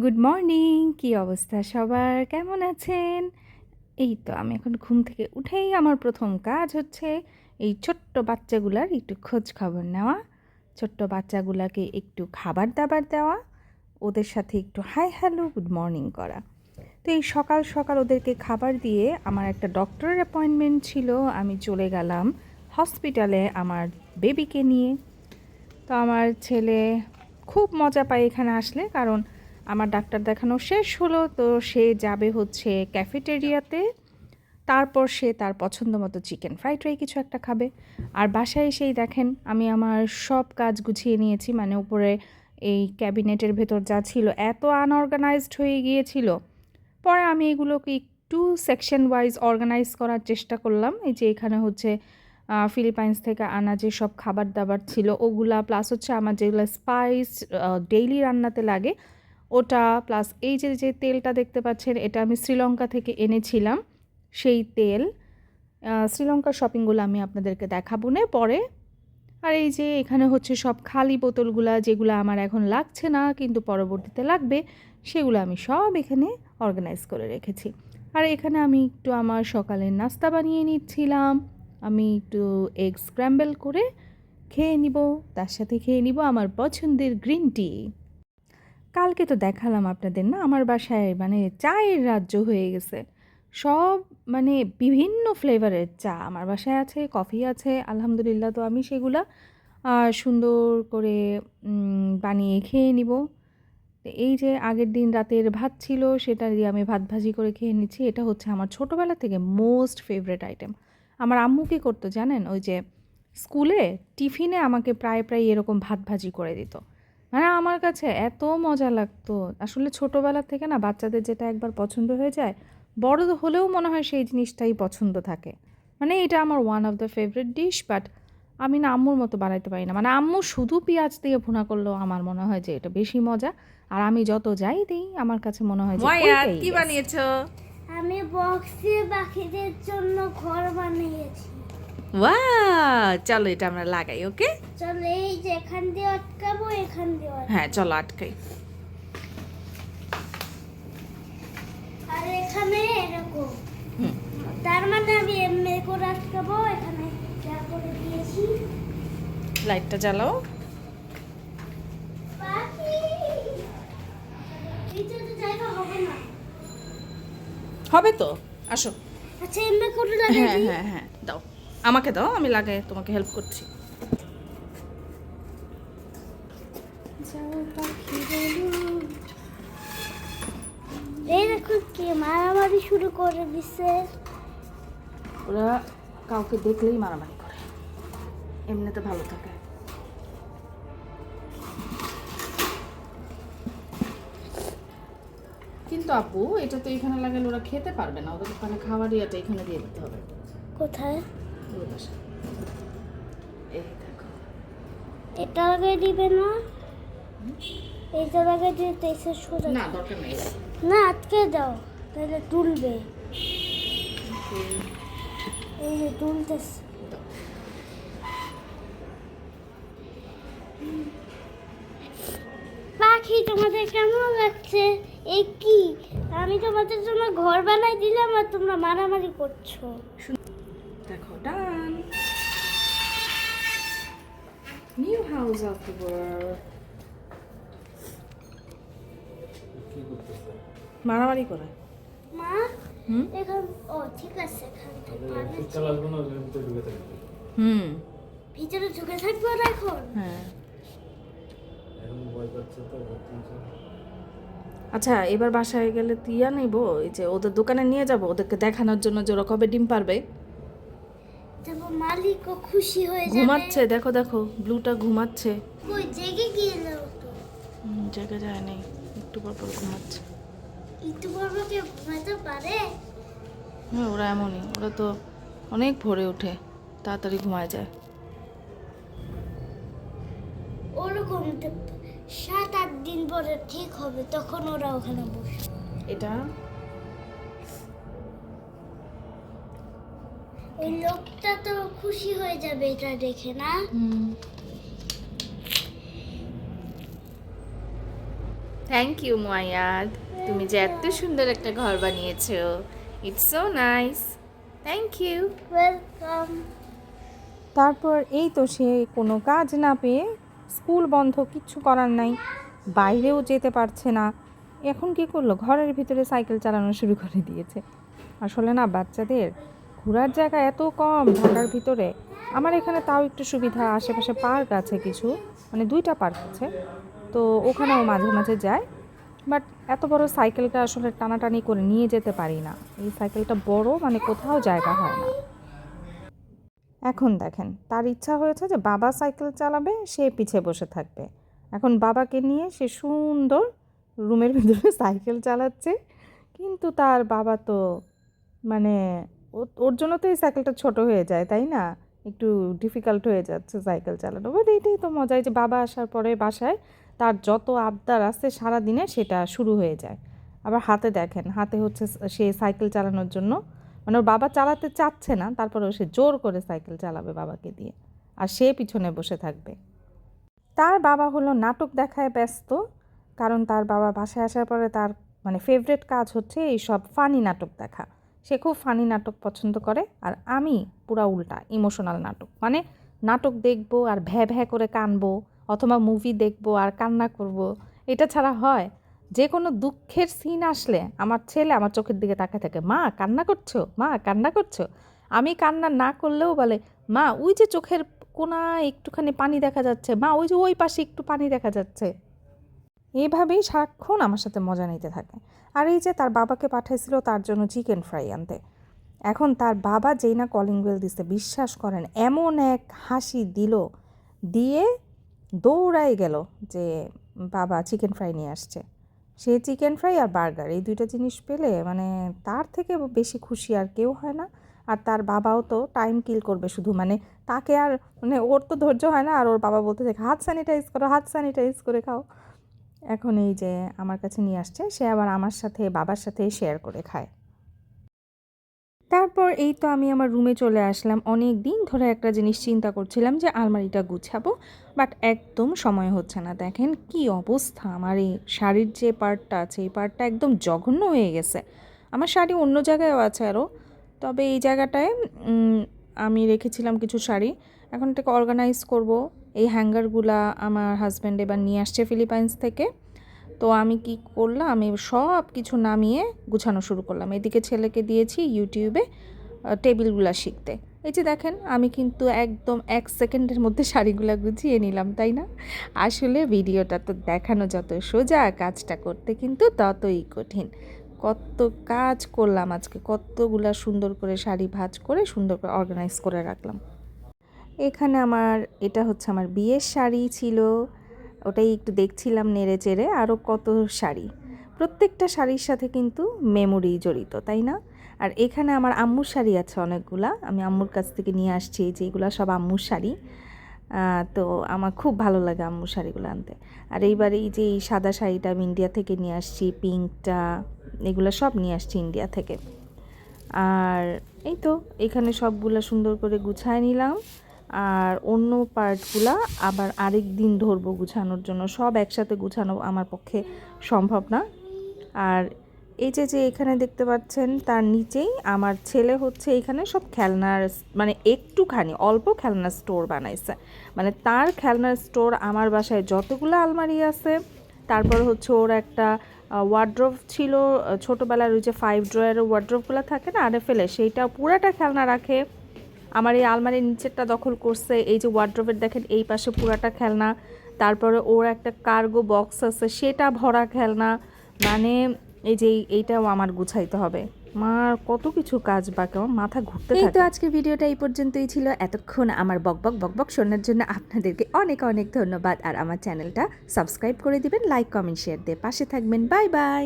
Good morning, কি অবস্থা সবার? কেমন আছেন? এই তো আমি এখন ঘুম থেকে উঠেই আমার প্রথম কাজ হচ্ছে এই ছোট্ট বাচ্চাগুলার একটু খোঁজ খবর নেওয়া, ছোট্ট বাচ্চাগুলাকে একটু খাবার দাবার দেওয়া, ওদের সাথে একটু হাই হ্যালো গুড মর্নিং করা। তো এই সকাল সকাল ওদেরকে খাবার দিয়ে আমার একটা ডক্টরের অ্যাপয়েন্টমেন্ট ছিল, আমি চলে গেলাম হসপিটালে আমার বেবিকে নিয়ে। তো আমার ছেলে খুব মজা পায় এখানে আসলে, কারণ আমার ডাক্তার দেখানো শেষ হলো, তো সে যাবে হচ্ছে ক্যাফেটেরিয়াতে। তারপর সে তার পছন্দ মতো চিকেন ফ্রাইড রাইস কিছু একটা খাবে। আর বাসায় এসেই দেখেন আমি আমার সব কাজ গুছিয়ে নিয়েছি, মানে উপরে এই ক্যাবিনেটের ভেতর যা ছিল এত আনঅর্গানাইজড হয়ে গিয়েছিল। পরে আমি এগুলোকে একটু সেকশন ওয়াইজ অর্গানাইজ করার চেষ্টা করলাম। এই যে এখানে হচ্ছে ফিলিপাইন্স থেকে আনা যে সব খাবার দাবার ছিল ওগুলা, প্লাস হচ্ছে আমার যেগুলো স্পাইস ডেইলি রান্নাতে লাগে ওটা, প্লাস এই যে যে তেলটা দেখতে পাচ্ছেন এটা আমি শ্রীলঙ্কা থেকে এনেছিলাম সেই তেল। শ্রীলঙ্কার শপিংগুলো আমি আপনাদেরকে দেখাবো না পরে। আর এই যে এখানে হচ্ছে সব খালি বোতলগুলা যেগুলো আমার এখন লাগছে না কিন্তু পরবর্তীতে লাগবে, সেগুলো আমি সব এখানে অর্গানাইজ করে রেখেছি। আর এখানে আমি একটু আমার সকালের নাস্তা বানিয়ে নিচ্ছিলাম। আমি একটু এগ স্ক্র্যাম্বল করে খেয়ে নিব, তার সাথে খেয়ে নিব আমার পছন্দের গ্রিন টি। কালকে তো দেখালাম আপনাদের না, আমার বাসায় মানে চায়ের রাজ্য হয়ে গেছে। সব মানে বিভিন্ন ফ্লেভারের চা আমার বাসায় আছে, কফি আছে আলহামদুলিল্লাহ। তো আমি সেগুলা সুন্দর করে বানিয়ে খেয়ে নিব। তো এই যে আগের দিন রাতের ভাত ছিল সেটা দিয়ে আমি ভাত ভাজি করে খেয়ে নিচ্ছি। এটা হচ্ছে আমার ছোটোবেলা থেকে মোস্ট ফেভারেট আইটেম। আমার আম্মু কী করতো জানেন? ওই যে স্কুলে টিফিনে আমাকে প্রায় প্রায় এরকম ভাত ভাজি করে দিত। মানে আমার কাছে এত মজা লাগতো। আসলে ছোটোবেলা থেকে না বাচ্চাদের যেটা একবার পছন্দ হয়ে যায়, বড় হলেও মনে হয় সেই জিনিসটাই পছন্দ থাকে। মানে এটা আমার one of the favourite dish, but আমি না আম্মুর মতো বানাইতে পারি না। মানে আম্মু শুধু পেঁয়াজ দিয়ে ভুনা করলেও আমার মনে হয় যে এটা বেশি মজা। আর আমি যত যাই দিই আমার কাছে মনে হয় যে মায়া ওইটাই কি বেস্ট। বানিয়েছো? আমি বক্সে পাখিদের জন্য ঘর বানিয়েছি। ওয়াও, চলো এটা আমরা লাগাই। ওকে, চলো এই যে এখান দিয়ে আটকাবো, এখান দিয়ে হ্যাঁ চলো আটকাই। আর এখানে এরকম। হুম, তার মানে আমি এমনি করে আটকাবো, এখানে যা করে দিয়েছি। লাইটটা জ্বালাও। পাখি এইটা তো জায়গা হবে না। হবে তো, আসো। আচ্ছা এমনি করে লাগিয়ে হ্যাঁ দিই। হ্যাঁ হ্যাঁ, দাও আমাকে, দাও আমি লাগাই, তোমাকে হেল্প করছি। যাও পাখি বলো। এই দেখো কি মারামারি শুরু করে দিছে। ওরা কাউকে দেখলেই মারামারি করে, এমনিতে ভালো থাকে। কিন্তু আপু এটা তো এখানে লাগালে ওরা খেতে পারবে না, ওদের ওখানে খাবার ইয়েটা এখানে দিয়ে দিতে হবে। কোথায়? ওই পাশে। এই দেখো, এটা লাগিয়ে দিবে না? এইটা লাগিয়ে দিতে এসে সোজা না দরকার নেই। না, আটকে দাও তাহলে তুলবে। এই যে তুলতেছে। দাও। পাখি তোমাদের কেমন লাগছে? এই কি আমি তোমাদের জন্য ঘর বানাই দিলাম আর তোমরা মারামারি করছো। দেখো, done. New house of the world. মারামারি করে। মা হুম এখন ও ঠিক আছে, এখান থেকে পানি হুম, ভিতরে ঢুকে থাকবো না এখন। হ্যাঁ। আচ্ছা এবার বাসায় গেলে তিয়া নেবো, এই যে ওদের দোকানে নিয়ে যাব ওদেরকে দেখানোর জন্য যে ওরা কবে ডিম পারবে। তারপর মালিকও খুশি হয়ে যাবে। ঘুমাচ্ছে, দেখো দেখো ব্লুটা ঘুমাচ্ছে। কই জেগে গেল তো? জায়গা যায় নেই, একটু পর পর ঘুমাচ্ছে। একটু বড় কে ঘুমাতে পারে? হ্যাঁ ওরা এমনই, ওরা তো অনেক ভোরে ওঠে, তাড়াতাড়ি ঘুমায় যায়। ওরকম 7-8 দিন পরে ঠিক হবে, তখন ওরা ওখানে বসবে। এটা ওই লোকটা তো খুশি হয়ে যাবে এটা দেখে, না? থ্যাংক ইউ মুয়ায়াদ, তুমি যে এত সুন্দর একটা ঘর বানিয়েছো, it's so nice, thank you. Welcome. তারপর এই তো সে কোনো কাজ না পেয়ে, স্কুল বন্ধ, কিচ্ছু করার নাই, বাইরেও যেতে পারছে না, এখন কি করলো, ঘরের ভিতরে সাইকেল চালানো শুরু করে দিয়েছে। আসলে না বাচ্চাদের ঘোরার জায়গা এত কম ঢাকার ভিতরে। আমার এখানে তাও একটু সুবিধা, আশেপাশে পার্ক আছে কিছু, মানে 2টা পার্ক আছে, তো ওখানেও মাঝে মাঝে যায়। বাট এত বড় সাইকেলটা আসলে টানাটানি করে নিয়ে যেতে পারি না, এই সাইকেলটা বড়, মানে কোথাও জায়গা হয় না। এখন দেখেন তার ইচ্ছা হয়েছে যে বাবা সাইকেল চালাবে, সে পিছে বসে থাকবে। এখন বাবাকে নিয়ে সে সুন্দর রুমের ভিতরে সাইকেল চালাচ্ছে, কিন্তু তার বাবা তো মানে ওর জন্য তো এই সাইকেলটা ছোট হয়ে যায়, তাই না, একটু ডিফিকাল্ট হয়ে যাচ্ছে সাইকেল চালানো। বাট এইটাই তো মজা, যে বাবা আসার পরে বাসায় তার যত আবদার আছে সারাদিনে সেটা শুরু হয়ে যায়। আবার হাতে দেখেন, হাতে হচ্ছে সে সাইকেল চালানোর জন্য, মানে ওর বাবা চালাতে চাচ্ছে না, তারপরে সে জোর করে সাইকেল চালাবে বাবাকে দিয়ে, আর সে পিছনে বসে থাকবে। তার বাবা হলো নাটক দেখায় ব্যস্ত, কারণ তার বাবা বাসায় আসার পরে তার মানে ফেভারিট কাজ হচ্ছে এই সব ফানি নাটক দেখা। সে খুব ফানি নাটক পছন্দ করে, আর আমি পুরা উল্টা, ইমোশনাল নাটক, মানে নাটক দেখবো আর ভ্যা ভ্যা করে কানবো, অথবা মুভি দেখবো আর কান্না করব। এটা ছাড়া হয়? যে কোনো দুঃখের সিন আসলে আমার ছেলে আমার চোখের দিকে তাকায় থাকে, মা কান্না করছো, মা কান্না করছো। আমি কান্না না করলেও বলে, মা ওই যে চোখের কোনায় একটুখানি পানি দেখা যাচ্ছে, মা ওই যে ওই পাশে একটু পানি দেখা যাচ্ছে। এইভাবেই সারাক্ষণ আমার সাথে মজা নিতে থাকে। আর এই যে তার বাবাকে পাঠাইছিল তার জন্য চিকেন ফ্রাই আনতে, এখন তার বাবা যেই না কলিং বেল দিছে, বিশ্বাস করেন এমন এক হাসি দিল, দিয়ে দৌড়াই গেল যে বাবা চিকেন ফ্রাই নিয়ে আসছে। সে চিকেন ফ্রাই আর বার্গার, এই 2টা জিনিস পেলে মানে তার থেকে বেশি খুশি আর কেউ হয় না। আর তার বাবাও তো টাইম কিল করবে শুধু, মানে তাকে আর মানে ওর তো ধৈর্য হয় না, আর ওর বাবা বলতে থাকে হাত স্যানিটাইজ করো, হাত স্যানিটাইজ করে খাও। এখন এই যে আমার কাছে নিয়ে আসছে, সে আবার আমার সাথে বাবার সাথে শেয়ার করে খায়। তারপর এই তো আমি আমার রুমে চলে আসলাম। অনেক দিন ধরে একটা জিনিস চিন্তা করছিলাম যে আলমারিটা গুছাবো, বাট একদম সময় হচ্ছে না। দেখেন কি অবস্থা, আমার এই শাড়ির যে পার্টটা আছে এই পার্টটা একদম জঘন্য হয়ে গেছে। আমার শাড়ি অন্য জায়গায়ও আছে আরও, তবে এই জায়গাটায় আমি রেখেছিলাম কিছু শাড়ি, এখন এটাকে অর্গানাইজ করব। এই হ্যাঙ্গারগুলা আমার হাজব্যান্ড এবার নিয়ে আসছে ফিলিপাইন্স থেকে, তো আমি কি করলাম, আমি সব কিছু নামিয়ে গুছানো শুরু করলাম। এদিকে ছেলেকে দিয়েছি ইউটিউবে টেবিলগুলা শিখতে। এই যে দেখেন আমি কিন্তু একদম 1 সেকেন্ডের মধ্যে শাড়িগুলা গুছিয়ে নিলাম, তাই না? আসলে ভিডিওটা তো দেখানো যত সোজা, কাজটা করতে কিন্তু ততই কঠিন। কত কাজ করলাম আজকে, কতগুলা সুন্দর করে শাড়ি ভাঁজ করে সুন্দর করে অর্গানাইজ করে রাখলাম। এখানে এটা হচ্ছে আমার বিয়ের শাড়ি ছিল, ওটাই একটু দেখছিলাম নেড়ে চেড়ে। আরও কত শাড়ি, প্রত্যেকটা শাড়ির সাথে কিন্তু মেমোরি জড়িত, তাই না? আর এখানে আমার আম্মুর শাড়ি আছে অনেকগুলা, আমি আম্মুর কাছ থেকে নিয়ে আসছি, যেগুলো সব আম্মুর শাড়ি। তো আমার খুব ভালো লাগে আম্মুর শাড়িগুলো আনতে। আর এইবারে এই যে এই সাদা শাড়িটা আমি ইন্ডিয়া থেকে নিয়ে আসছি, পিঙ্কটা, এগুলো সব নিয়ে আসছি ইন্ডিয়া থেকে। আর এই তো এখানে সবগুলো সুন্দর করে গুছায় নিলাম, আর অন্য পার্টগুলা আবার আরেক দিন ধরবো গুছানোর জন্য, সব একসাথে গুছানো আমার পক্ষে সম্ভব না। আর এই যে এখানে দেখতে পাচ্ছেন তার নিচেই আমার ছেলে হচ্ছে এখানে সব খেলনার, মানে একটুখানি অল্প খেলনার স্টোর বানাইছে, মানে তার খেলনার স্টোর আমার বাসায় যতগুলো আলমারি আছে। তারপর হচ্ছে ওর একটা ওয়ার্ড্রোব ছিল ছোটোবেলার, ওই যে 5 ড্রয়ারের ওয়ার্ড্রোবগুলো থাকে না আরএফএলে, সেইটা পুরাটা খেলনা রাখে। আমার এই আলমারির নিচেরটা দখল করছে, এই যে ওয়ার্ড্রোবের দেখেন এই পাশে পুরাটা খেলনা। তারপরে ওর একটা কার্গো বক্স আছে, সেটা ভরা খেলনা। মানে এই যে এইটাও আমার গুছাইতে হবে। মার কত কিছু কাজ বাকি, আমার মাথা ঘুরতে থাকে। এই তো আজকের ভিডিওটা এই পর্যন্তই ছিল। এতক্ষণ আমার বকবক শোনার জন্য আপনাদেরকে অনেক অনেক ধন্যবাদ। আর আমার চ্যানেলটা সাবস্ক্রাইব করে দিবেন, লাইক কমেন্ট শেয়ার দিয়ে পাশে থাকবেন। Bye bye.